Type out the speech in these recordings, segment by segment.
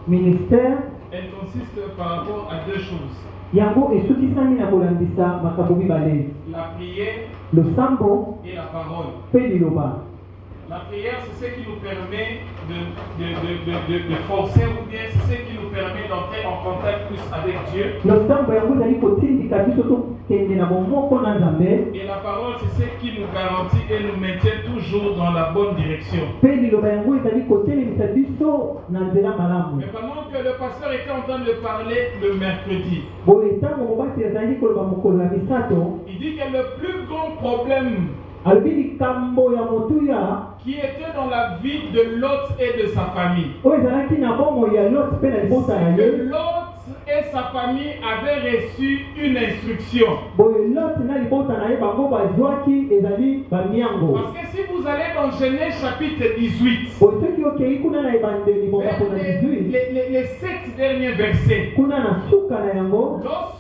ministère, elle consiste par rapport à deux choses. yango esukisami na kolambisa makambo mibale. La prière Losambo et la parole. pe liloba. La prière, c'est ce qui nous permet de forcer, ou bien c'est ce qui nous permet d'entrer en contact plus avec Dieu. Losambo yango ezali kotindika biso tokende na bomoko na Nzambe. Et la parole, c'est ce qui nous garantit et nous maintient toujours dans la bonne direction. Pe liloba yango ezali kotelemisa biso na nzela malamu. Mais pendant que le pasteur était en train de parler le mercredi, Boye ntango mobati azali koloba mokolo ya misato, il dit que le plus grand problème alobi likambo ya motuya qui était dans la vie de Lot et de sa famille, oyo ezalaki na bomoi ya Lot mpe na libota na c'est ye. que Lot et sa famille avaient reçu une instruction. Boye Lot na libota na ye bango bazwaki ezali bamiango. Parce que si vous allez dans Genèse chapitre 18, Boye soki okei kuna na ebandeli bonga vers mpona 18 les 7 derniers versets, kuna na suka na yango lorsque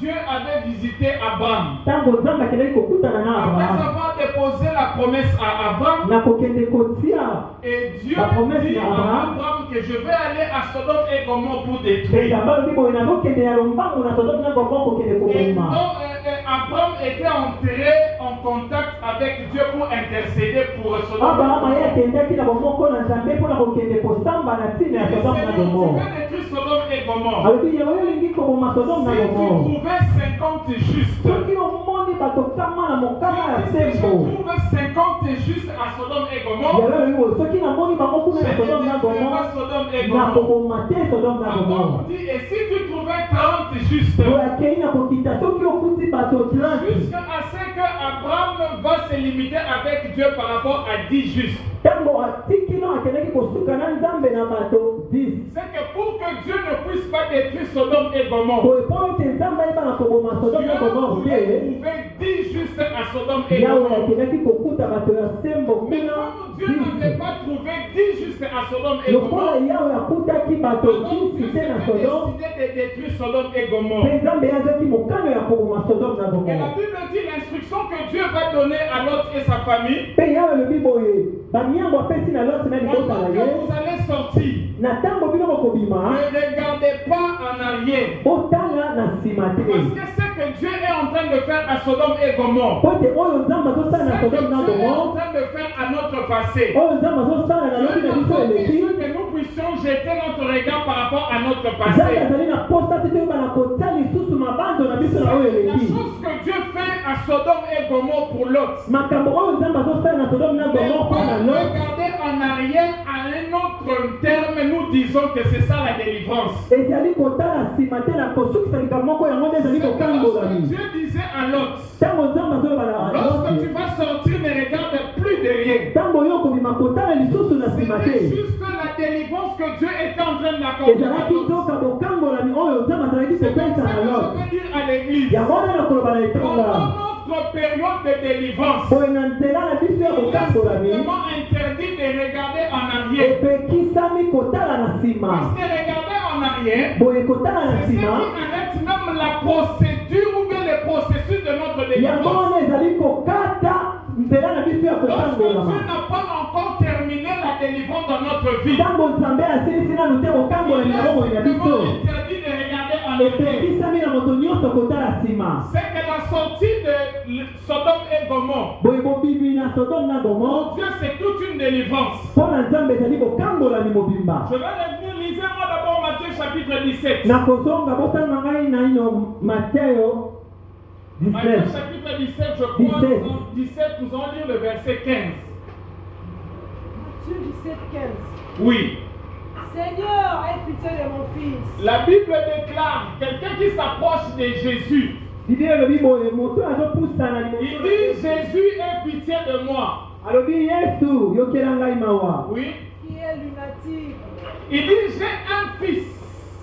Dieu avait visité Abraham, ntango Nzambe akendaki kokutana na après Abraham avoir déposé la promesse à Abraham, na kokende kotia et Dieu la promesse dit à à Abraham, Abraham que je vais aller à Sodome et Gomorrhe pour détruire. ezamba lobi boye nazokende ya lombangu na Sodome na Gomorrhe kokende Et koboma. donc, Abraham était entré en contact avec Dieu pour intercéder pour Sodome. Abraham aye akendaki na bomoko na Nzambe mpona kokende kosamba na ntina ya Sodome na Tu Gomorre. veux détruire Sodome et Gomorre. alobi yango yo olingi koboma Sodome na Si tu Gomorre, trouvais 50 justes, soki omoni bato kama na mokama ya si je sembo trouve 50 justes à Sodome et Gomorre, yalo yango soki namoni bango kuna je na ne Sodome na détruirai Gomorre pas Sodome et na Gomorre. koboma te Sodome na Gomorre. Abraham dit, et si tu trouvais 30 justes, oyo akei na kokita soki okuti bato 30 jusqu'à ce que Abraham va se limiter avec Dieu par rapport à 10 justes. ntango atikino akendaki kosuka na Nzambe na bato 10 C'est que pour que Dieu ne puisse pas détruire Sodome et Gomorre, boye mpo ete Nzambe ayeba na koboma Sodome Dieu na Gomorre voulait te trouver 10 justes à Sodome et yawe Gomorre. akendaki kokuta bato ya sembo Mais kuna comme Dieu n'avait 10 pas trouvé 10 justes à Sodome et lokola Gomorre, yawe akutaki bato alors Dieu 10 te na s'était Sodome décidé de détruire Sodome et mpe Gomorre. Nzambe azaki mokano ya koboma Sodome na Et la Gomorre. Bible dit l'instruction que Dieu va donner à Lot et sa famille. mpe yawe elobi boye bamiango apesi na Loti na libota Pendant na que ye vous allez sortir, na ntango bino bokobima ne regardez pas en arrière. botala na nsima te Parce que ce que Dieu est en train de faire à Sodome et Gomorre, po ete oyo Nzambe azosala ce na que Sodome na Dieu est en Gomorre, train de faire à notre passé, oyo Nzambe azosala na lobi Dieu na n'a biso pas eleki, besoin que nous puissions jeter notre regard par rapport à notre Nzambe passé. azali na posa te toyeba na kotia lisusu mabando na biso na oyo La eleki. chose que Dieu fait à Sodome et Gomorre pour Lot, makambo oyo Nzambe azosala na Sodome na mais Gomorre mpo na pas Lot, regarder en arrière à un autre terme, nous disons que c'est ça la délivrance. ezali kotala nsima te na kosukisa likambo moko yango nde ezali C'est que lorsque kokangolami. Dieu disait à Lot, ntango Nzambe azoloba na lorsque tu Loti, vas sortir, ne regarde plus derrière. ntango yo okobima kotala lisusu na nsima C'était te, juste la délivrance que Dieu était en train d'accorder. ezalaki nzoka bokangolami oyo Nzambe azalaki C'est comme kopesa ça na que Lot. je veux dire à l'église. yango wana na koloba na etonga Pendant notre période de délivrance, boye na nzela na biso ya il est kokangolami simplement interdit de regarder en arrière. epekisami kotala na Parce nsima. que regarder en arrière, boye kotala na c'est ce qui nsima arrête même la procédure ou bien le processus de notre yango délivrance. wana ezali kokata nzela na biso ya Lorsque kokangolama. Dieu n'a pas encore terminé la délivrance dans notre vie, ntango Nzambe asilisi nanu te il kokangolami na bomoi na est biso, simplement interdit de regarder en arrière. epekisami na moto nyonso kotala nsima. C'est que la sortie de Sodome et Gomorre, boye bobimi na Sodome na pour Gomorre Dieu c'est toute une délivrance. mpo na Nzambe ezali kokangolami mobimba. Je vais revenir, lisez-moi d'abord Matthieu chapitre 17. nakozonga botanga ngai na ino Mateyo Matthieu 19 chapitre 17, je crois, 17. 17, nous allons lire le verset 15. Matthieu 17, 15. Oui. Seigneur, aie pitié de mon fils. La Bible déclare, quelqu'un qui s'approche de Jésus, Bible elobi boye moto azopusana il liboso dit, Jésus, aie pitié de moi. alobi Yesu yokela ngai mawa. Oui. Qui est lunatique. Il dit, j'ai un fils.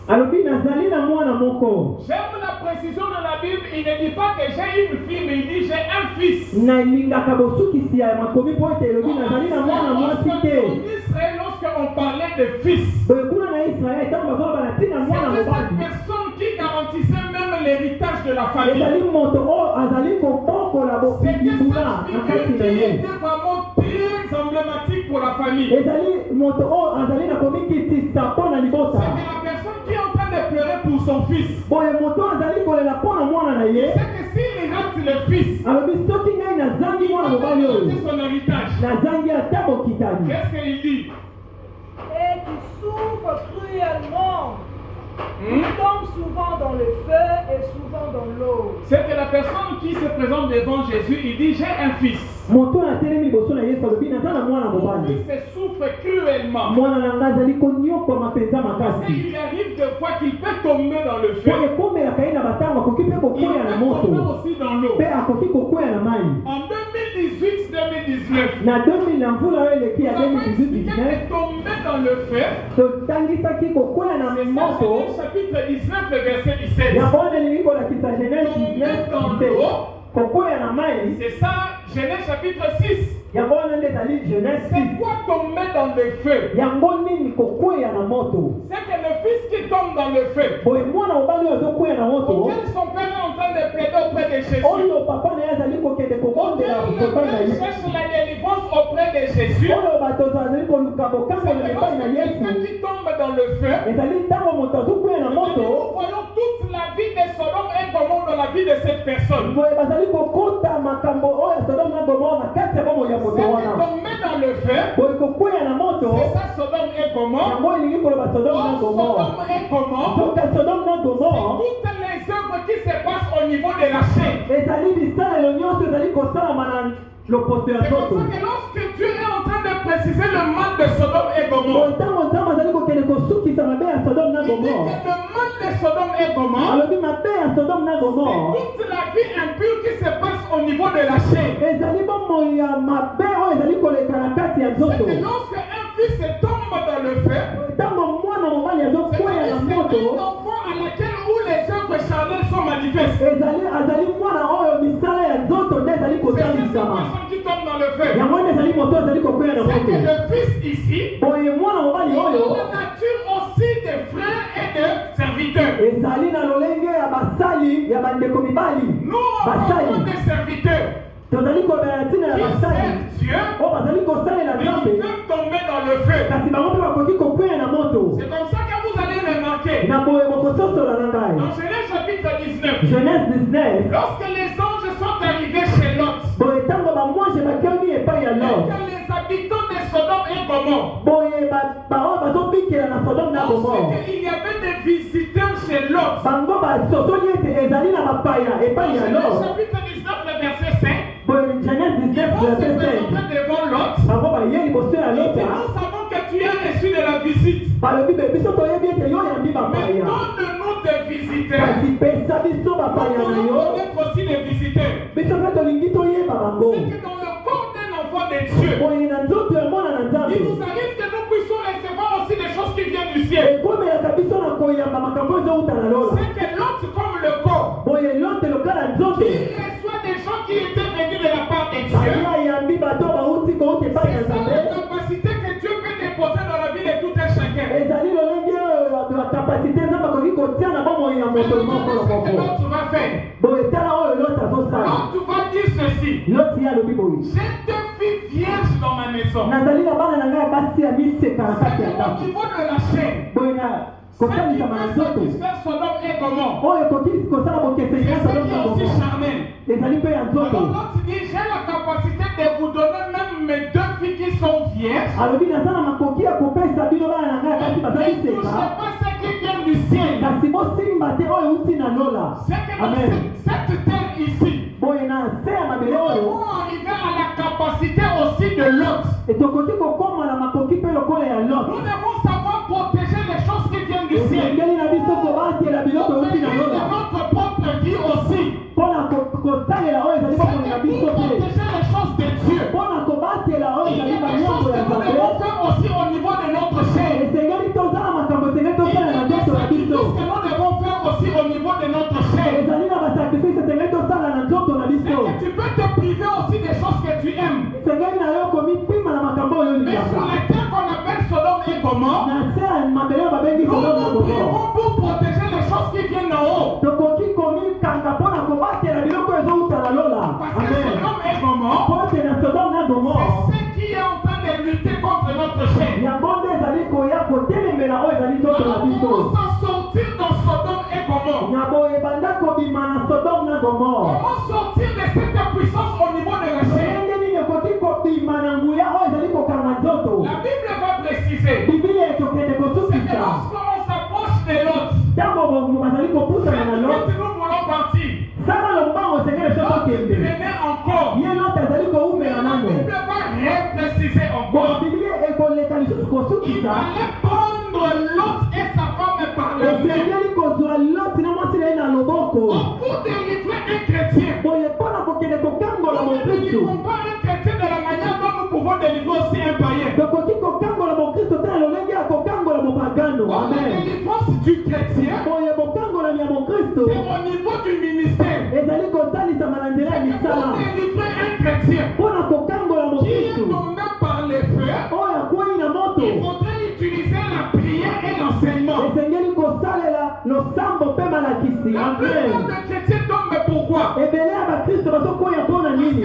alobi nazali na mwana moko. J'aime la précision de la Bible, il ne dit pas que j'ai une fille, mais il dit, j'ai un fils. nalingaka bosukisi ya makomi mpo ete elobi nazali na mwana mwasi En te. Israël, lorsqu'on parlait de fils, boye kuna na Israele ntango bazoloba na ntina mwana c'était cette mobali, personne qui garantissait même l'héritage de la famille. ezali moto oyo azali kobokola C'était bokibula cette na kati figure na qui ye. était vraiment très emblématique pour la famille. ezali moto oyo azali na komikitisa mpo na libota. C'est que la personne qui est en train de pleurer pour son fils, boye moto azali kolela mpo na mwana na ye c'est que s'il rate le fils, alobi soki ngai nazangi il mwana va mobali oyo donner son héritage. nazangi ata bokitani. Qu'est-ce qu'il dit? Et qui souffre cruellement. Hmm? Il tombe souvent dans le feu et souvent dans l'eau. C'est que la personne qui se présente devant Jésus, il dit, j'ai un fils. moto atelemi liboso na yesu alobi naza na mwana Mon mobali fils souffre cruellement. mwana na ngai azali konyokwama mpenza Parce makasi qu'il arrive des fois qu'il peut tomber dans le feu. po ekomelaka ye na batango akoki mpe Il kokwea na peut tomber moto aussi dans l'eau. mpe akoki kokwea na mai. En 2018-2019, na 2000 na mvula oyo eleki ya nous avons expliqué 2018-19 que tomber dans le feu, totangisaki kokwea na c'est ça, moto Genèse chapitre 19, le verset 17. yango wana elingi kolakisa Genèse 19 kokwea na mai. C'est ça, Genèse chapitre 6. yango wana nde ezali Genèse 6. C'est quoi tomber dans le feu? yango nini kokwea na moto? C'est que le fils qui tombe dans le feu, boye mwana mobali oyo azokwea na moto auquel son père est en train de plaider auprès de Jésus. oyo papa na ye azali kokende kobondela Auquel le epai na père ye cherche la délivrance auprès de Jésus. oyo bato bazali koluka C'est bokambela que epai na lorsque yesu quelqu'un qui tombe dans le feu, ezali ntango moto azokwea na nous moto voyons toute la vie de Sodome et Gomorrhe dans la vie de cette personne. boye bazali kokota makambo oyo ya Sodome na Gomora na kati ya bomoi ya C'est moto que wana tomber dans le feu, boye kokwea na moto c'est ça Sodome et Gomorrhe. yango elingi koloba Sodome na Or, Gomora. Sodome et Gomorrhe, soka Sodome na c'est Gomora toutes les œuvres qui se passent au niveau de la chair. ezali bisalelo nyonso ezali kosalama na loposo ya C'est nzoto. comme ça que lorsque Dieu est en train de préciser le mal de Sodome et boye Gomorrhe, ntango nzambe azali kokende kosukisa mabe ya Sodome na il dit que Gomora le mal de Sodome et Gomorrhe, alobi mabe ya Sodome na Gomora c'est toute la vie impure qui se passe au niveau de la chair. ezali bomoi ya mabe oyo ezali koleka na kati ya C'est nzoto. que lorsque un fils tombe dans le feu, ntango mwana mobali c'est azokwea na un moto enfant à laquelle où les œuvres charnelles sont manifestes. azali mwana oyo misala ya nzoto nde ezali C'est cette kotalisama personne qui tombe dans le feu. yango nde ezali moto ezali kokwea na C'est que moto. le fils ici, boye mwana mobali il a oyo la nature aussi de frères et de serviteurs. ezali na lolenge ya basali ya bandeko mibali Nous, on basali parle des serviteurs tozali kobela ntina ya qui basali servent Dieu, oyo bazali kosalela mais qui nzambe peuvent tomber dans le feu. kasi bango mpe bakoki kokwea na moto. C'est comme ça que vous allez remarquer. na boye bokososola na ngai Dans Genèse chapitre 19, Genèse 19 lorsque les anges sont arrivés chez Lot, boye ntango bamwanje bakemi epai ya et Lot que les habitants de Sodome et Gomorrhe, boye baoyo bazobikela na Sodome na Gomora parce qu'il y avait des visiteurs chez Lot. bango basosoli ete ezali na bapaya epai ya Genèse Lot. chapitre 19, le verset 5, boye Genèse ils 19 vont se verset 5 présenter devant Lot. bango baye liboso ya Et Lot nous savons que tu as reçu de la visite. balobi be biso toyebi ete yo yambi Mais bapaya donne-nous des visiteurs. kasi pesa biso Nous bapaya na voulons yo connaître aussi les visiteurs. biso mpe tolingi toyeba bango. C'est que dans le corps d'un enfant de Dieu, boye na nzoto ya mwana na il nzambe nous arrive que nous puissions recevoir aussi des choses qui viennent du ciel. ekomelaka biso na koyamba makambo ezouta na lola. C'est que l'autre comme le corps, boye Lote lokala nzoto il reçoit des gens qui étaient venus de la part de Dieu. baya yambi bato bauti kouta epai ya C'est ça nzambe. la capacité que Dieu peut déposer dans la vie de tout un chacun. ezali lolenge oyo bakapasite nzambe akoki kotia na bomoi ya moto moko na Ce que moko. l'autre va faire. boye tala oyo Lote azosala. L'autre va dire ceci. Lote ye alobi boye J'ai deux filles vierges dans ma maison. nazali na bana na ngai basi ya miseka na kati ya C'est au ndako. niveau de la chaîne. boye na Ce qui kosalisama na peut nzoto satisfaire Sodome et Gomorrhe. oyo ekoki kosala bokeseni C'est ya ce Sodome qui na est aussi Gomora. charnel. ezali mpe ya Alors nzoto. l'autre dit, j'ai la capacité de vous donner même mes deux filles qui sont vierges. alobi naza na makoki ya kopesa bino bana na ngai kasi baza Ne touchez miseka pas ce qui vient du ciel. kasi bosimba te oyo euti na lola. C'est que dans Amen. cette terre ici, boye na se ya mabele nous oyo devons arriver à la capacité aussi de l'autre. etokoki kokoma na makoki mpe lokola ya Nous Lote. devons savoir protéger les choses qui viennent du ciel. esengeli na biso kobatela biloko euti na Protéger de lola notre propre vie aussi. mpona kosalela oyo ezali C'est bomoi na que biso pour te protéger les choses de Dieu, mpona kobatela oyo il y a ezali des choses banyongo que ya nous nzambe. devons faire aussi au niveau de notre chair. esengeli tozala makambo esengeli Il y tosala na a des nzoto na sacrifices biso. que nous devons faire aussi au niveau de notre chair. ezali na basakrifise esengeli tosala na nzoto na C'est biso. que tu peux te priver aussi des choses que tu aimes. esengeli na yo komipima na makambo oyo Mais sur olingaka la terre qu'on appelle Sodome et Gomorrhe, na se ya mabele oyo babengi nous Sodome na nous Gomora. privons pour protéger les choses qui viennent d'en haut. tokoki komikanga mpona kobatela biloko ezouta na lola. Parce que amen. Sodome et Gomorrhe, po ete na Sodome na Gomora c'est ce qui Comment s'en sortir dans Sodome et Gomorrhe? Comment sortir de cette puissance au niveau de la chair? La Bible va préciser. C'est que lorsqu'on s'approche de l'autre, c'est que nous voulons partir. L'autre venait encore. Mais la Bible va repréciser encore. Il fallait prendre l'autre et sa femme par le main. Pour délivrer un chrétien. Nous ne délivrons pas un chrétien de la manière dont nous pouvons délivrer aussi un païen. La délivrance du chrétien, c'est au niveau du ministère. C'est que pour délivrer un chrétien qui est tombé par les feux, il faudrait utiliser la prière et l'enseignement. La plupart des chrétiens tombent pourquoi? Parce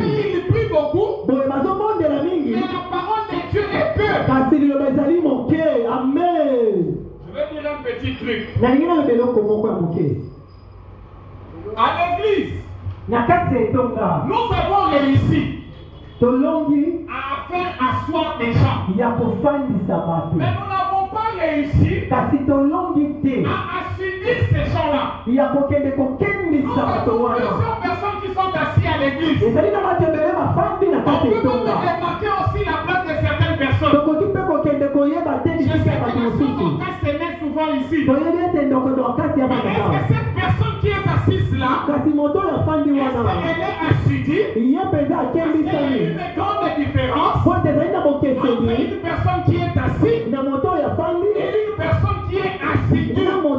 qu'ils prient beaucoup, mais la parole de Dieu est peu. Je vais dire un petit truc. À l'église, nous avons réussi à faire asseoir des gens. Mais nous n'avons pas réussi à assumer ces gens-là. Nous avons plusieurs personnes qui sont assises à l'église. On peut remarquer aussi la place de certaines personnes. Je sais que la cas se met souvent ici. Mais est-ce que cette personne qui est assise là, est-ce qu'elle est assidue? Est-ce qu'il y a une grande différence entre une personne qui est assise et une personne qui est assidue? Nous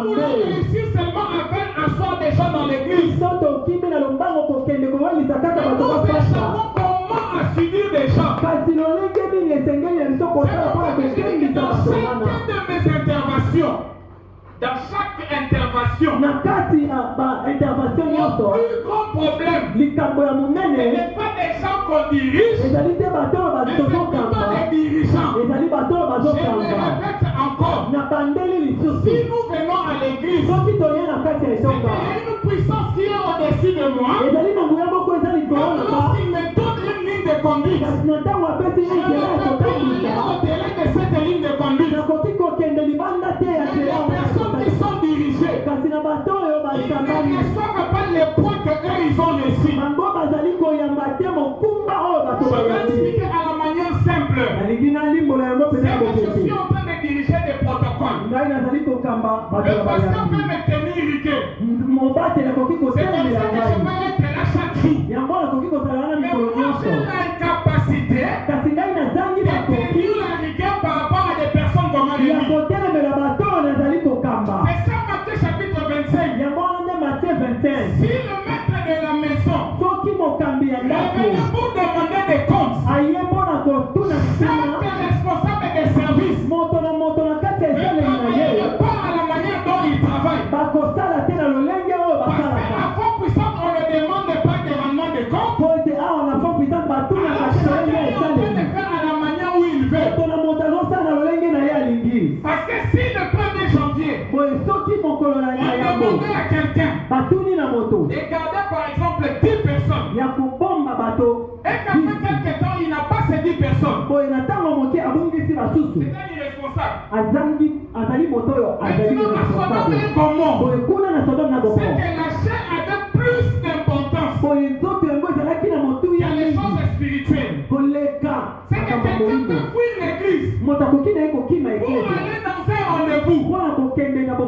voulons réussir seulement à faire asseoir des gens dans l'église. Nous savons comment assumer des gens. C'est pourquoi je dis que dans chacune de mes interventions, dans chaque intervention, le plus grand problème, ce n'est pas des gens qu'on dirige, mais c'est plutôt les dirigeants. Je le répète encore, si nous venons à l'église, c'est qu'il y a une puissance qui est au-dessus de moi. Lorsqu'il me donne une ligne de conduite, je ne peux pas aller au-delà de cette ligne de conduite. Il y a des personnes qui sont dirigées. Ils ne reçoivent pas les points qu'eux ils ont reçus. Je vais expliquer à la manière simple. C'est que je suis en train de diriger des protocoles. Le pasteur peut me tenir irrigué. C'est comme ça que je vais être là chaque jour. Mais moi j'ai l'incapacité de tenir la rigueur par rapport à des personnes comme lui. C'est ça Matthieu chapitre 25. Si le maître de la maison revenait pour demander des comptes, chaque responsable des services ne travaille pas à la manière dont il travaille. Parce qu'à la force puissante, on ne demande pas de rendement de compte. Alors chacun est en train de faire à la manière où il veut. Parce que si le 1er janvier, on demandait à quelqu'un de garder par exemple 10 personnes, et qu'après quelques temps, il n'a pas ces 10 personnes, c'est un irresponsable. Maintenant, à Sodome et Gomorrhe, c'est que la chair avait plus d'importance qu'il y a les choses spirituelles. C'est que quelqu'un peut fuir l'église pour aller dans un rendez-vous.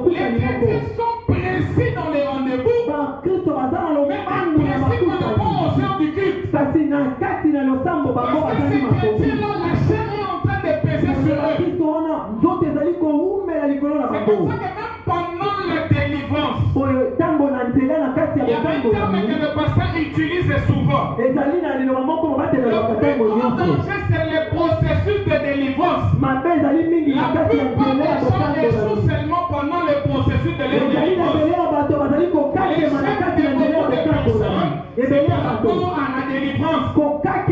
Les chrétiens sont précis dans les rendez-vous, mais précis par rapport aux heures du culte. Parce que ces chrétiens-là, la chair est en train de peser sur eux. C'est comme ça que même pendant la délivrance, il y a un terme que le pasteur utilise souvent. Le plus grand danger, c'est le processus de délivrance. La plupart des gens échouent seulement pendant le processus de délivrance. Les chefs de beaucoup de personnes, c'est par rapport à la délivrance. Parce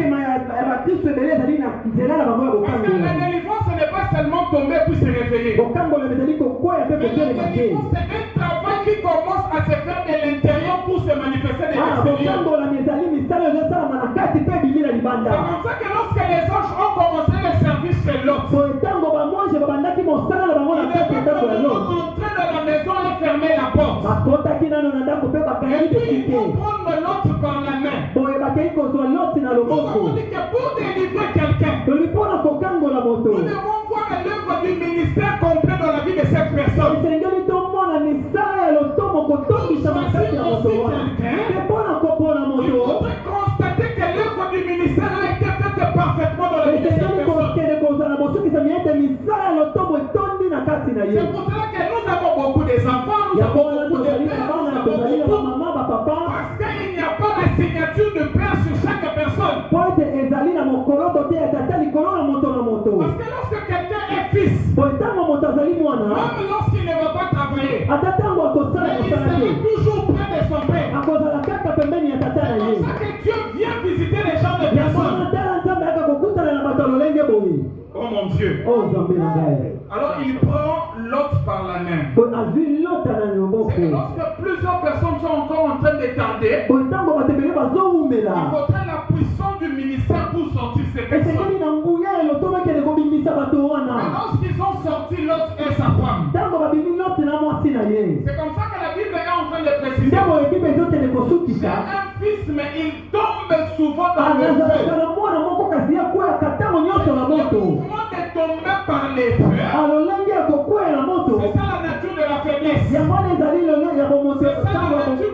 que la délivrance, ce n'est pas seulement tomber puis se réveiller. côté. bokambola ezali kokwea mpe Mais la kotelema te. délivrance, c'est un travail qui commence à se faire de l'intérieur pour se manifester de l'extérieur. bokambola ezali misala ezosalama na kati mpe ebimi na C'est libanda. comme ça que lorsque les anges ont commencé le service chez Lot, boye ntango bamonje babandaki mosala na bango ils na kati ya ndako ya devaient Lot, entrer dans la maison et fermer la porte. bakotaki nano na ndako mpe Et bakangaki puis ils besike. vont prendre l'autre par la main. boye bakei kozwa Loti na Nous avons loboko. dit que pour délivrer quelqu'un, toli mpona kokangola moto, nous devons voir l'œuvre du ministère complet dans la vie de cette personne. esengeli tomona misala ya lotomo kotongisa makasi ya moto wana. Mpe mpona kopona Il moto, faudrait constater que l'œuvre du ministère a été faite parfaitement dans la vie de cette esengeli personne. kokende kozala bosukisami ete misala ya lotomo etondi na kati na ye. C'est pour cela que nous avons beaucoup d'enfants, nous yango avons wana beaucoup de tozali na pères, bana, nous tozali na avons beaucoup. bamama bapapa, Parce qu'il n'y a pas la signature de père sur chaque personne. po ete ezali na mokolo to te ya tata likolo na moto na moto. Parce que lorsque quelqu'un est fils, po ntango moto azali mwana, même lorsqu'il ne va pas travailler, ata ntango akosala mais il kosala sera te, toujours près de son père. akozala kaka pembeni ya tata na C'est ye. comme ça que Dieu vient visiter les gens de yango wana personnes. tala nzambe aka kokutana na bato ya lolenge boye. Oh mon Dieu. o nzambe na ngai, Alors il prend l'autre par la main. po azwi Lota na loboko. C'est que lorsque plusieurs personnes sont encore en train de tarder, po ntango bato ebele il bazowumela, faudrait la puissance du ministère pour sortir ces personnes. esengeli na nguya ya lotomo ekende kobimisa bato Mais wana. lorsqu'ils ont sorti l'autre et sa femme, ntango babimi Loti na mwasi na ye, c'est comme ça que la Bible est en train de préciser. ntango ekipe ezokende C'est kosukisa, un fils, mais il tombe souvent dans le anazalaka feu. na mwana moko kasi yakweyaka ntango nyonso na Le moto. mouvement de tomber par les feux, alolenge ya kokwela moto, c'est ça la nature de la faiblesse. yango wana ezali lolenge ya bomoto C'est ça ntango la ya nature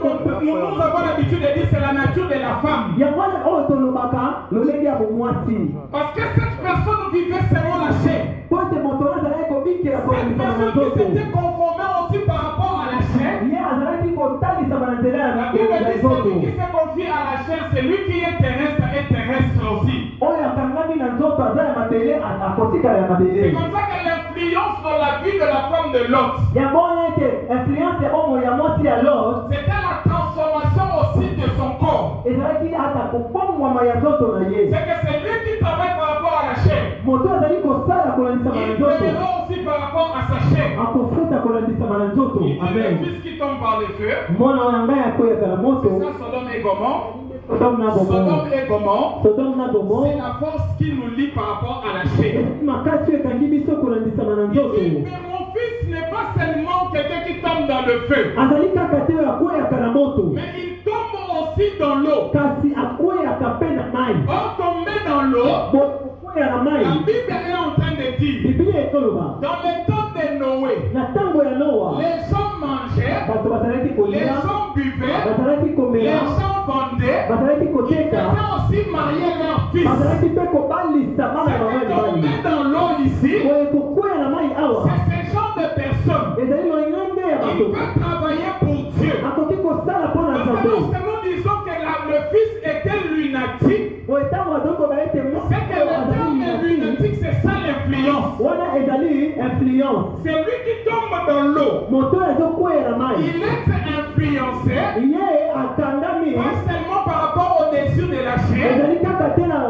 nous avons l'habitude de dire, c'est la nature de la femme. yango wana oyo tolobaka lolenge ya bomwasi. Parce que cette personne vivait selon la chair. po ete moto wana azalaki kobikela Cette kolalisama na personne qui nzoto, s'était conformée aussi par rapport à la chair. ye azalaki kotalisama na nzela La ya Bible dit nzoto celui qui s'est confié à la chair, c'est lui qui est terrestre aussi. oyo akangami na nzoto aza ya mabele akotikala ya C'est mabele. comme ça que l'influence dans la vie de la femme de Lot, yango wana ete influence ya omo ya mwasi ya Lot c'était la transformation aussi de son corps. ezalaki ata kobongwama ya nzoto na ye. C'est que c'est lui qui travaille par rapport à la chair. moto azali kosala kolandisama na Il nzoto, paiera aussi par rapport à sa chair. akofuta kolandisama na nzoto. Il dit le Amen. fils qui tombe par le feu, mwana oyo ngai akweyaka na moto, c'est ça Sodome et Gomorrhe. Sodome na Gomora. Sodome et Gomorrhe, Sodome na c'est Gomora la force qui nous lie par rapport à la chair. makasi oyo ekangi biso kolandisama na Il nzoto. dit, mais mon fils n'est pas seulement quelqu'un qui tombe dans le feu, azali kaka te oyo akweyaka na moto, mais il tombe aussi dans l'eau. kasi akweyaka mpe na mai. Or, tomber dans l'eau, kokweya na la mai, Bible est en train de dire, biblia ekoloba dans le temps de Noé, na ntango ya Noa les gens mangeaient, bato bazalaki les kolia, gens buvaient, bazalaki les komela, gens vendaient, bazalaki ils koteka, faisaient aussi marier leurs fils. bazalaki mpe kobalisa bana ya C'est baba que libali. tomber dans l'eau ici, boye kokweya na mai awa c'est ce genre de personnes. ezali lolenge ya Il bato, peut travailler pour Dieu. akoki kosala mpo na Parce que nzambe. lorsque nous disons que le fils était lunatique, boye ntango bazoko baete c'est que le terme lunatique, c'est ça l'influence. wana ezali influence. C'est lui qui tombe dans l'eau. moto oyo ezokwea na mai, Il est influencé, ye akangami, pas seulement par rapport au désir de la chair, ezali kaka te na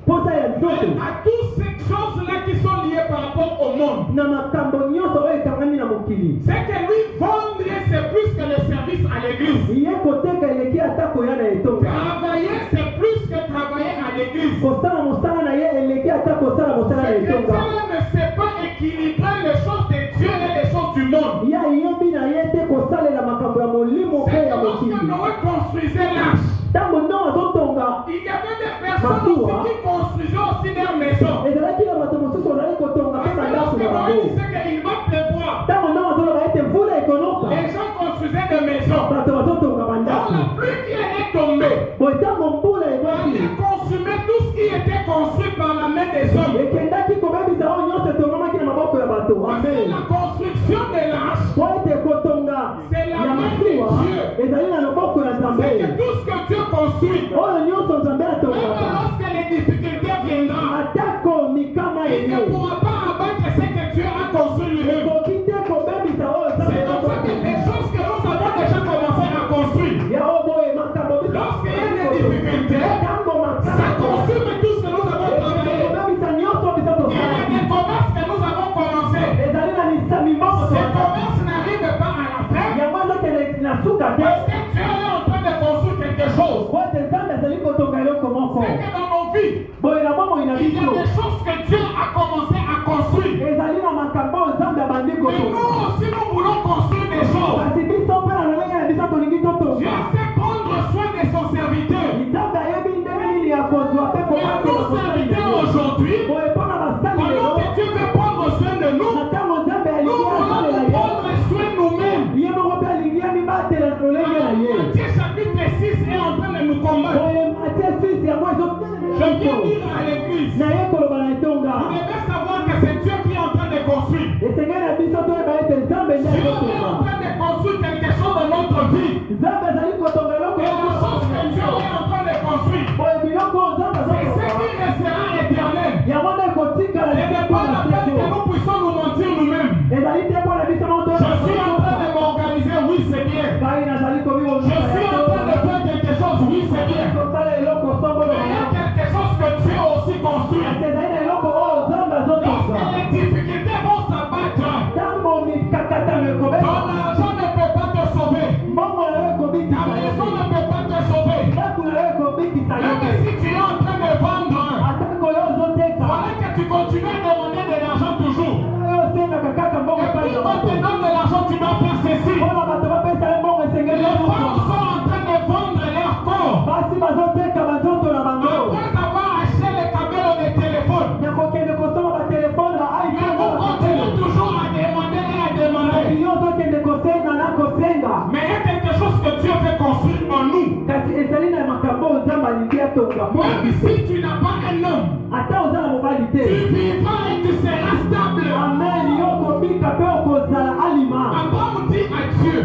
posa ya mais nzoto, à toutes ces choses-là qui sont liées par rapport au monde. na makambo nyonso oyo ekangami na mokili. C'est que lui, vendre, c'est plus que le service à l'église. ye koteka eleki ata koya na etonga, Travailler, c'est plus que travailler à l'église. kosala mosala na ye eleki ata kosala mosala na Ce etonga. chrétien ne sait pas équilibrer les choses de Dieu et les choses du monde. ye ayebi na ye te kosalela makambo ya molimo mpe C'est ya que lorsque mokili. Noé construisait l'arche, ntango Noa azotonga, il y avait des personnes aussi qui construisaient aussi their maisons. ezalaki na bato mosusu bazali kotonga mpe Parce que bandako lorsque na Noé bango. disait qu'il va pleuvoir, ntango Noa azoloba ete mvula ekonoka, les gens construisaient des maisons. bato bazotonga Dans bandako. la pluie qui allait tomber, boye ntango mbula ekwaki, allait consumer tout ce qui était construit par la main des hommes. ekendaki kobebisa oyo nyonso etongamaki na maboko ya bato. Parce que Amen. la construction de l'arche, po ete kotonga ya masuwa ezali na loboko ya nzambe. c'est que tout ce que Dieu construit, oyo nyonso nzambe même atongaka, lorsque les difficultés viendront, atako mikama il ne eye pourra pas abattre ce que Dieu a construit lui-même. ekoki te kobebisa oyo nzambe C'est comme ça que les atongaka. choses que nous avons déjà commencé à construire, ya oyo boye makambo biso lorsqu'il y a des difficultés, ntango ça consume tout ce que nous avons travaillé. kobebisa nyonso biso Il y a tosala, des commerces que nous avons commencé. ezali na Mais nous aussi, nous voulons construire des choses. Dieu sait prendre soin de son serviteur. Mais nos serviteurs aujourd'hui, pendant que Dieu veut prendre soin de nous, nous voulons nous prendre soin nous-mêmes. Matthieu chapitre 6 est en train de nous combattre. Je viens dire à l'église, vous devez savoir que c'est Dieu qui est en train de construire. Dieu est en train de construire quelque chose dans notre vie. Et la chose que Dieu est en train de construire, c'est ce qui restera éternel. Ce n'est pas la peine que nous puissions nous mentir nous-mêmes. Je suis en train de m'organiser, oui c'est bien. Je suis en train de faire quelque chose, oui c'est bien. Mais il y a quelque chose que Dieu a aussi construit. Lorsque les difficultés vont s'abattre, ton argent ne peut pas te sauver. Ta maison ne peut pas te sauver. Même si tu es en train de vendre, voilà que tu continues à demander de l'argent toujours. Et puis quand tu donnes de l'argent, tu dois faire ceci. Les femmes sont en train de vendre leur corps. Après avoir acheté les caméras de téléphone. Mais vous continuez toujours à demander et à demander. Mais il y a quelque chose que Dieu veut construire en nous. Même si tu n'as pas un homme, tu vivras et tu seras stable. Abraham dit à Dieu,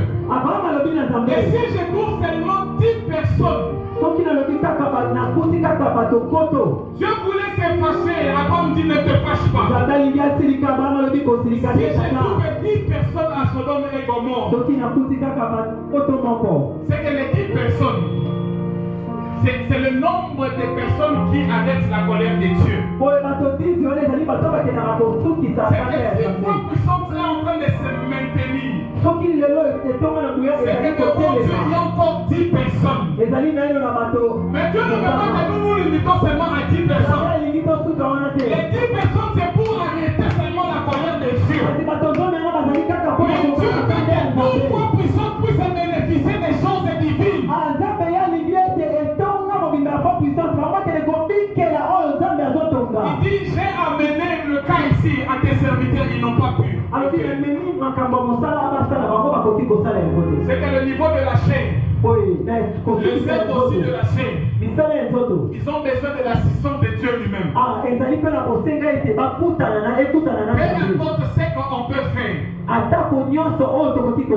et si je trouve seulement 10 personnes, Dieu voulait se fâcher. Abraham dit, ne te fâche pas. Si je trouve 10 personnes à Sodome et Gomorrhe, c'est que les 10 personnes, c'est le nombre de personnes qui arrêtent la colère de Dieu. C'est que si fois puissance est en train de se maintenir, c'est que devant Dieu, il y a encore 10 personnes. Mais Dieu ne veut pas que nous nous limitons seulement à 10 personnes. Les 10 personnes, c'est pour arrêter seulement la colère de Dieu. Mais Dieu veut que toute fois puissante puisse bénéficier des choses divines. Il dit, j'ai amené le cas ici à tes serviteurs, ils n'ont pas pu. C'est que le niveau de la chaîne, le zèle aussi de la chaîne, ils ont besoin de l'assistance de Dieu lui-même. Peu importe ce qu'on peut faire. Le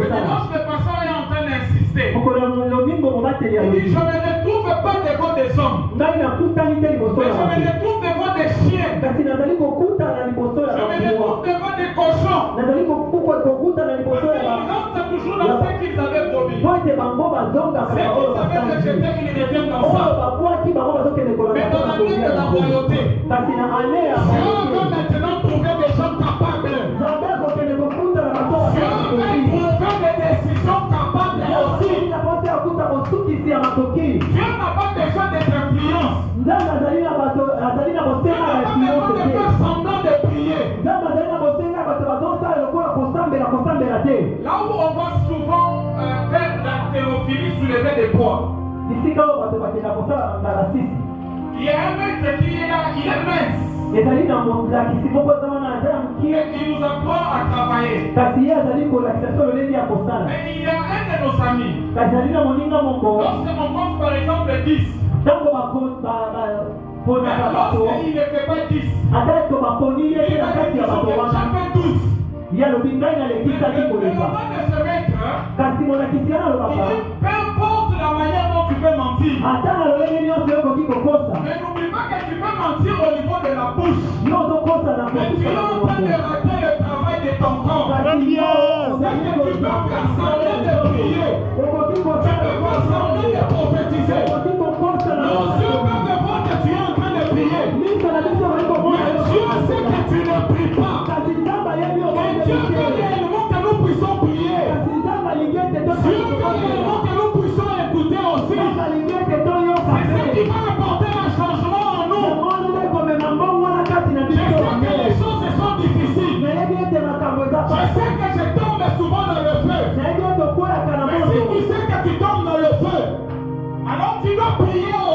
dimanche, le pasteur est en train d'insister. Il dit, je ne me retrouve pas devant des hommes, mais je me retrouve devant des chiens. Je me retrouve devant des cochons. Parce qu'ils rentrent toujours dans ce qu'ils avaient promis. Ce qu'ils avaient rejeté, ils reviennent dans ça. Mais dans l'année de la royauté, Dieu veut maintenant trouver des gens capables. Dieu veut trouver des décisions capables aussi. Dieu n'a pas besoin d'être influence. Dieu n'a pas besoin de faire semblant de prier. Là où on va souvent faire la théophilie soulever des poids. Il y a un maître qui est là, il est mince. Et il nous apprend à travailler. Mais il y a un de nos amis. Lorsqu'on compte par exemple 10. Lorsqu'il ne fait pas 10. Il va dire j'ai fait 12. Mais le moment de se mettre, il dit peu importe la manière dont tu peux mentir. Mais n'oublie pas que tu peux mentir au niveau de la bouche. Mais tu es en train de rater le travail de ton corps. C'est que tu peux faire semblant de prier. Tu peux faire semblant de prophétiser. Nos yeux peuvent voir que tu es en train de prier. Mais Dieu sait que tu ne pries pas. Et Dieu veut réellement que nous puissions prier. Dieu veut réellement que nous puissions écouter aussi. C'est ce qui va apporter un changement en nous. Je sais que les choses sont difficiles. dois prier